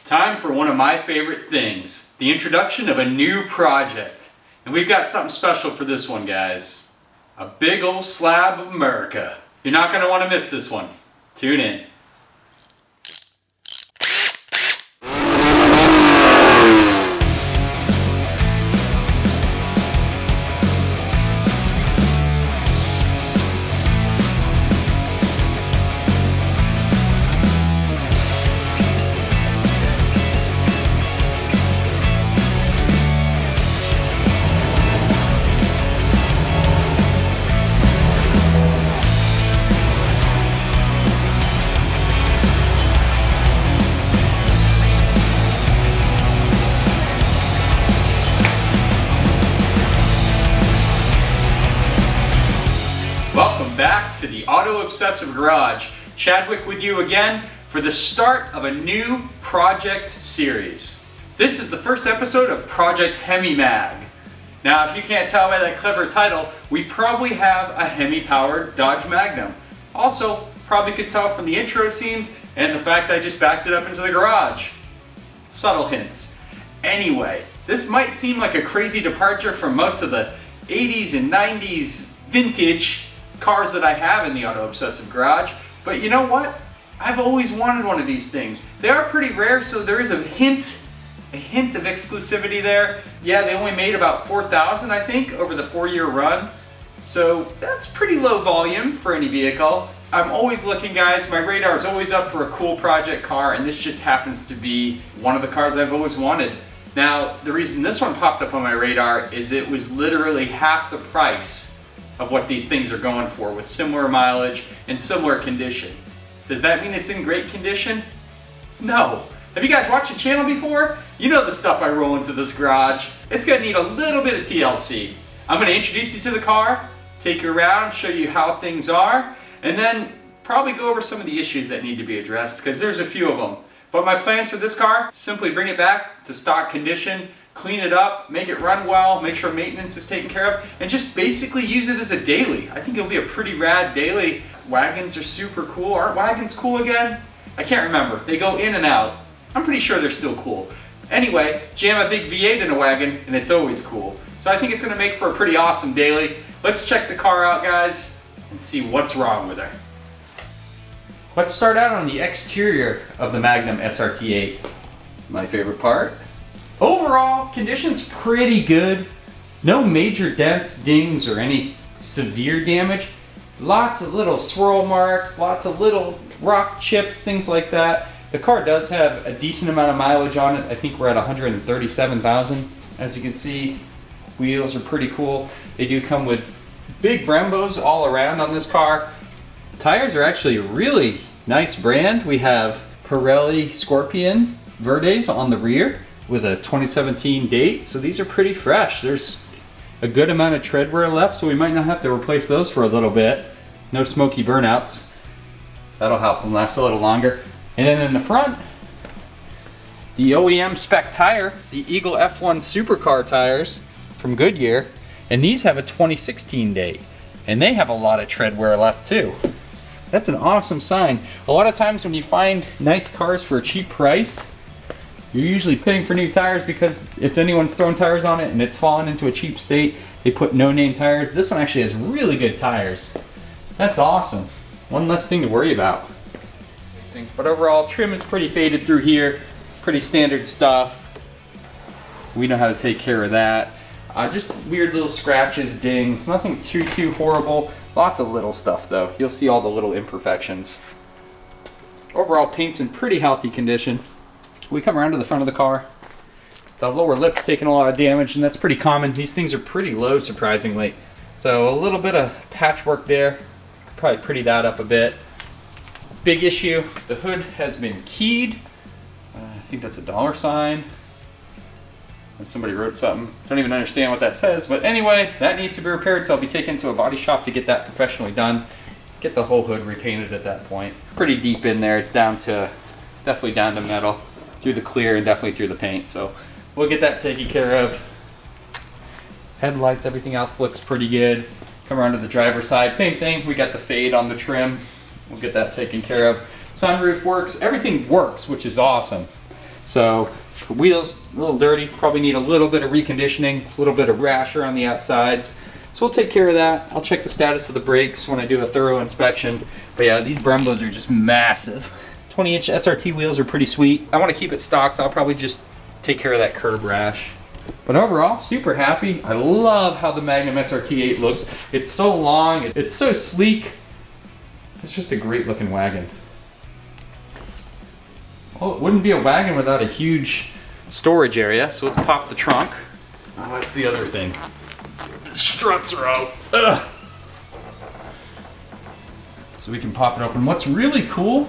Time for one of my favorite things, the introduction of a new project. And we've got something special for this one, guys. A big old slab of America. You're not going to want to miss this one. Tune in. Welcome back to the Auto Obsessive Garage. Chadwick with you again for the start of a new project series. This is the first episode of Project Hemi Mag. Now, if you can't tell by that clever title, we probably have a Hemi-powered Dodge Magnum. Also, probably could tell from the intro scenes and the fact I just backed it up into the garage. Subtle hints. Anyway, this might seem like a crazy departure from most of the 80s and 90s vintage cars that I have in the Auto Obsessive Garage, but you know what? I've always wanted one of these things. They are pretty rare, so there is a hint of exclusivity there. Yeah, they only made about 4,000, I think, over the 4-year run. So that's pretty low volume for any vehicle. I'm always looking, guys. My radar is always up for a cool project car, and this just happens to be one of the cars I've always wanted. Now, the reason this one popped up on my radar is it was literally half the price of what these things are going for, with similar mileage and similar condition. Does that mean it's in great condition? No. Have you guys watched the channel before? You know the stuff I roll into this garage. It's gonna need a little bit of TLC. I'm gonna introduce you to the car, take you around, show you how things are, and then probably go over some of the issues that need to be addressed, because there's a few of them. But my plans for this car, simply bring it back to stock condition, clean it up, make it run well, make sure maintenance is taken care of, and just basically use it as a daily. I think it'll be a pretty rad daily. Wagons are super cool. Aren't wagons cool again? I can't remember. They go in and out. I'm pretty sure they're still cool. Anyway, jam a big V8 in a wagon and it's always cool. So I think it's gonna make for a pretty awesome daily. Let's check the car out, guys, and see what's wrong with her. Let's start out on the exterior of the Magnum SRT8. My favorite part. Overall, condition's pretty good. No major dents, dings, or any severe damage. Lots of little swirl marks, lots of little rock chips, things like that. The car does have a decent amount of mileage on it. I think we're at 137,000. As you can see, wheels are pretty cool. They do come with big Brembos all around on this car. Tires are actually a really nice brand. We have Pirelli Scorpion Verdes on the rear with a 2017 date, so these are pretty fresh. There's a good amount of tread wear left, so we might not have to replace those for a little bit. No smoky burnouts. That'll help them last a little longer. And then in the front, the OEM spec tire, the Eagle F1 Supercar tires from Goodyear, and these have a 2016 date, and they have a lot of tread wear left too. That's an awesome sign. A lot of times when you find nice cars for a cheap price, you're usually paying for new tires because if anyone's thrown tires on it and it's fallen into a cheap state, they put no-name tires. This one actually has really good tires. That's awesome. One less thing to worry about. But overall, trim is pretty faded through here. Pretty standard stuff. We know how to take care of that. Just weird little scratches, dings, nothing too horrible. Lots of little stuff though. You'll see all the little imperfections. Overall, paint's in pretty healthy condition. We come around to the front of the car. The lower lip's taking a lot of damage, and that's pretty common. These things are pretty low, surprisingly. So a little bit of patchwork there. Probably pretty that up a bit. Big issue, the hood has been keyed. I think that's a $sign. And somebody wrote something. Don't even understand what that says, but anyway, that needs to be repaired, so I'll be taken to a body shop to get that professionally done. Get the whole hood repainted at that point. Pretty deep in there. It's down to, definitely down to metal. Through the clear and definitely through the paint, so we'll get that taken care of. Headlights, everything else looks pretty good. Come around to the driver's side, same thing. We got the fade on the trim. We'll get that taken care of. Sunroof works, everything works, which is awesome. So the wheels a little dirty, probably need a little bit of reconditioning, a little bit of rasher on the outsides. So we'll take care of that. I'll check the status of the brakes when I do a thorough inspection. But yeah, these Brembos are just massive. 20-inch SRT wheels are pretty sweet. I want to keep it stock, so I'll probably just take care of that curb rash. But overall, super happy. I love how the Magnum SRT8 looks. It's so long, it's so sleek. It's just a great looking wagon. Well, it wouldn't be a wagon without a huge storage area, so let's pop the trunk. Oh, that's the other thing. The struts are out. Ugh. So we can pop it open. What's really cool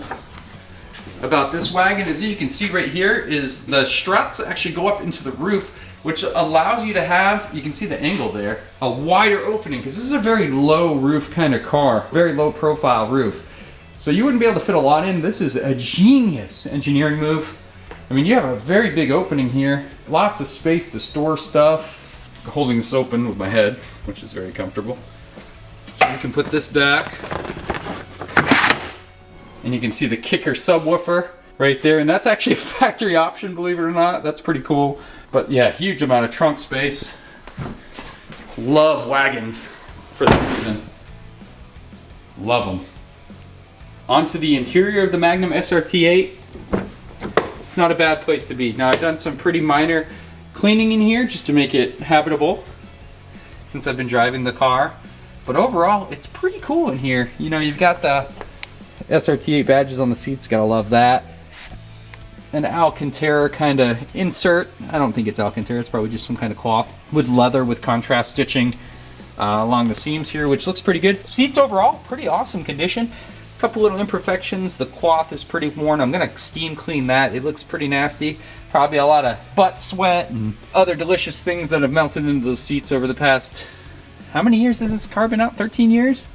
about this wagon is, as you can see right here, is the struts actually go up into the roof, which allows you to have, you can see the angle there, a wider opening, because this is a very low roof kind of car, very low profile roof. So you wouldn't be able to fit a lot in. This is a genius engineering move. I mean, you have a very big opening here, lots of space to store stuff. Holding this open with my head, which is very comfortable. So you can put this back, and you can see the kicker subwoofer right there, and that's actually a factory option, believe it or not. That's pretty cool. But yeah, huge amount of trunk space. Love wagons for that reason. Love them. Onto the interior of the Magnum SRT8. It's not a bad place to be. Now, I've done some pretty minor cleaning in here just to make it habitable since I've been driving the car. But overall, it's pretty cool in here. You know, you've got the SRT8 badges on the seats, gotta love that. An Alcantara kind of insert. I don't think it's Alcantara, it's probably just some kind of cloth with leather with contrast stitching along the seams here, which looks pretty good. Seats overall, pretty awesome condition. A couple little imperfections. The cloth is pretty worn. I'm gonna steam clean that. It looks pretty nasty. Probably a lot of butt sweat and other delicious things that have melted into those seats over the past, how many years has this car been out? 13 years?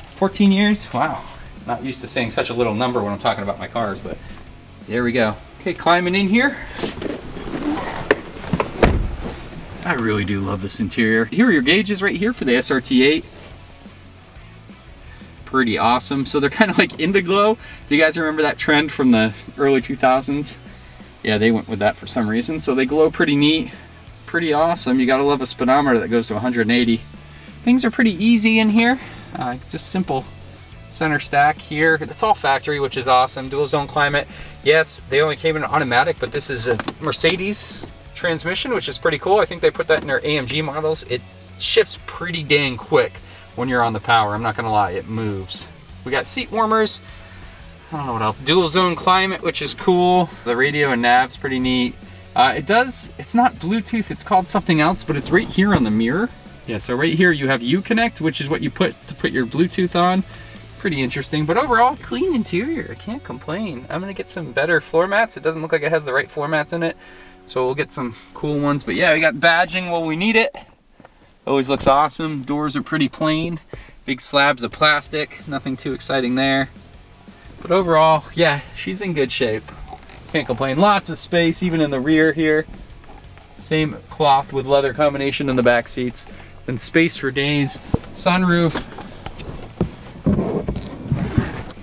14 years? Wow. Not used to saying such a little number when I'm talking about my cars, but there we go. Okay, climbing in here. I really do love this interior. Here are your gauges right here for the SRT8. Pretty awesome. So they're kind of like Indiglow. Do you guys remember that trend from the early 2000s? Yeah, they went with that for some reason. So they glow pretty neat, pretty awesome. You gotta love a speedometer that goes to 180. Things are pretty easy in here. Just simple center stack here. It's all factory, which is awesome. Dual zone climate. Yes, they only came in automatic, but this is a Mercedes transmission, which is pretty cool. I think they put that in their AMG models. It shifts pretty dang quick when you're on the power. I'm not gonna lie, it moves. We got seat warmers. I don't know what else. Dual zone climate, which is cool. The radio and nav's pretty neat. It's not Bluetooth, it's called something else, but it's right here on the mirror. Yeah, so right here you have Uconnect, which is what you put to put your Bluetooth on. Pretty interesting, but overall, clean interior. I can't complain. I'm gonna get some better floor mats. It doesn't look like it has the right floor mats in it, so we'll get some cool ones. But yeah, we got badging while we need it. Always looks awesome. Doors are pretty plain. Big slabs of plastic. Nothing too exciting there. But overall, yeah, she's in good shape. Can't complain. Lots of space, even in the rear here. Same cloth with leather combination in the back seats. And space for days. Sunroof.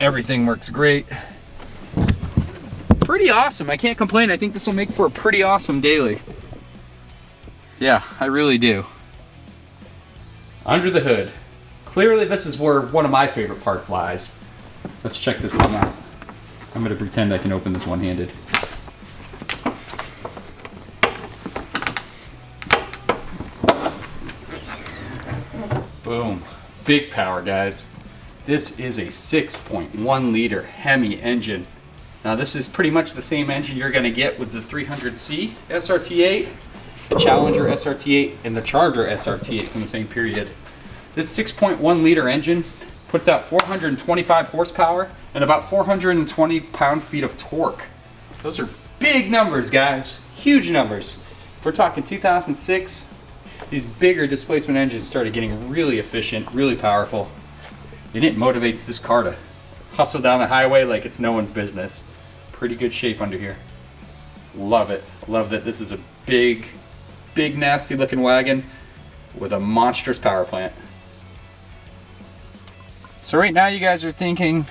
Everything works great. Pretty awesome. I can't complain. I think this will make for a pretty awesome daily. Yeah, I really do. Under the hood. Clearly this is where one of my favorite parts lies. Let's check this thing out. I'm gonna pretend I can open this one-handed. Boom. Big power, guys. This is a 6.1 liter Hemi engine. Now this is pretty much the same engine you're gonna get with the 300C SRT8, the Challenger SRT8, and the Charger SRT8 from the same period. This 6.1 liter engine puts out 425 horsepower and about 420 pound-feet of torque. Those are big numbers, guys. Huge numbers. We're talking 2006. These bigger displacement engines started getting really efficient, really powerful. And it motivates this car to hustle down the highway like it's no one's business. Pretty good shape under here. Love it. Love that this is a big, nasty looking wagon with a monstrous power plant. So right now you guys are thinking,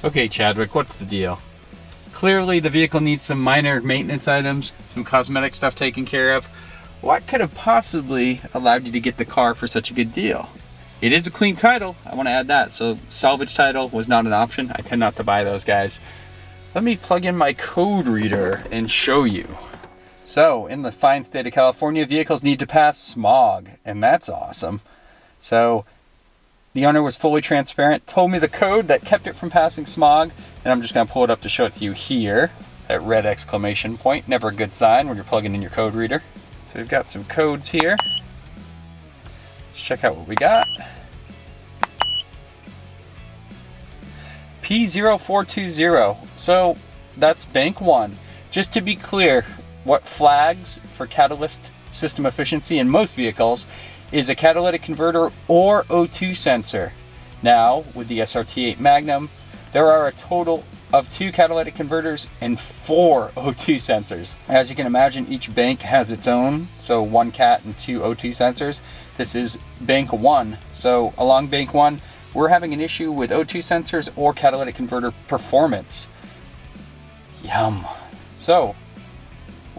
okay, Chadwick, what's the deal? Clearly the vehicle needs some minor maintenance items, some cosmetic stuff taken care of. What could have possibly allowed you to get the car for such a good deal? It is a clean title, I want to add that, so salvage title was not an option. I tend not to buy those guys. Let me plug in my code reader and show you. So, in the fine state of California, vehicles need to pass smog, and that's awesome. So, the owner was fully transparent, told me the code that kept it from passing smog, and I'm just going to pull it up to show it to you here. That red exclamation point, never a good sign when you're plugging in your code reader. So we've got some codes here. Let's check out what we got. P0420, so that's bank 1. Just to be clear, what flags for catalyst system efficiency in most vehicles is a catalytic converter or O2 sensor. Now, with the SRT8 Magnum, there are a total of 2 catalytic converters and 4 O2 sensors. As you can imagine, each bank has its own, so 1 cat and 2 O2 sensors. This is bank 1. So along bank 1, we're having an issue with O2 sensors or catalytic converter performance. Yum. So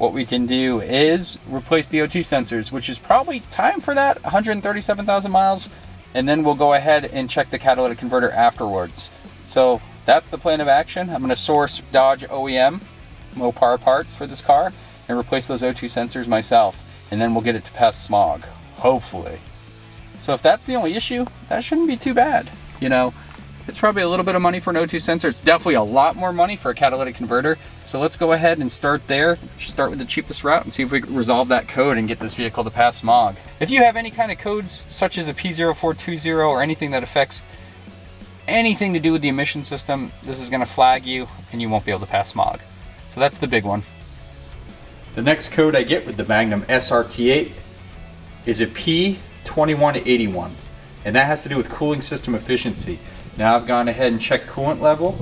what we can do is replace the O2 sensors, which is probably time for that, 137,000 miles, and then we'll go ahead and check the catalytic converter afterwards. So that's the plan of action. I'm going to source Dodge OEM Mopar parts for this car and replace those O2 sensors myself, and then we'll get it to pass smog, hopefully. So if that's the only issue, that shouldn't be too bad. You know, it's probably a little bit of money for an O2 sensor. It's definitely a lot more money for a catalytic converter. So let's go ahead and start there. Start with the cheapest route and see if we can resolve that code and get this vehicle to pass smog. If you have any kind of codes such as a P0420 or anything that affects anything to do with the emission system, this is going to flag you and you won't be able to pass smog. So that's the big one. The next code I get with the Magnum SRT8 is a P2181, and that has to do with cooling system efficiency. Now I've gone ahead and checked coolant level,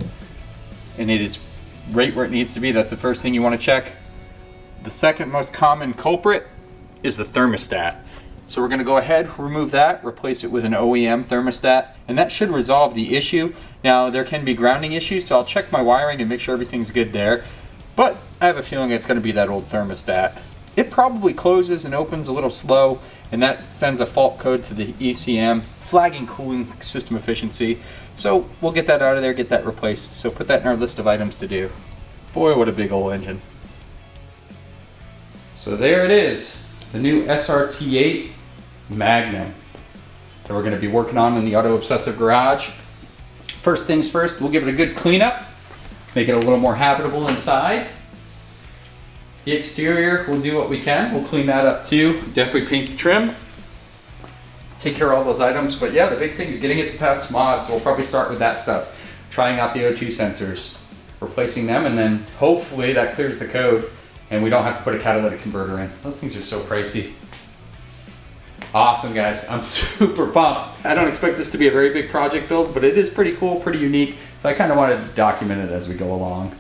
and it is right where it needs to be. That's the first thing you want to check. The second most common culprit is the thermostat. So we're going to go ahead, remove that, replace it with an OEM thermostat, and that should resolve the issue. Now there can be grounding issues, so I'll check my wiring and make sure everything's good there. But I have a feeling it's going to be that old thermostat. It probably closes and opens a little slow, and that sends a fault code to the ECM, flagging cooling system efficiency. So we'll get that out of there, get that replaced. So put that in our list of items to do. Boy, what a big old engine. So there it is, the new SRT8 Magnum that we're going to be working on in the Auto Obsessive Garage. First things first, we'll give it a good cleanup, make it a little more habitable inside. The exterior, we'll do what we can. We'll clean that up too. Definitely paint the trim. Take care of all those items. But yeah, the big thing is getting it to pass smog, so we'll probably start with that stuff. Trying out the O2 sensors, replacing them, and then hopefully that clears the code and we don't have to put a catalytic converter in. Those things are so pricey. Awesome, guys. I'm super pumped. I don't expect this to be a very big project build, but it is pretty cool, pretty unique. So I kind of want to document it as we go along.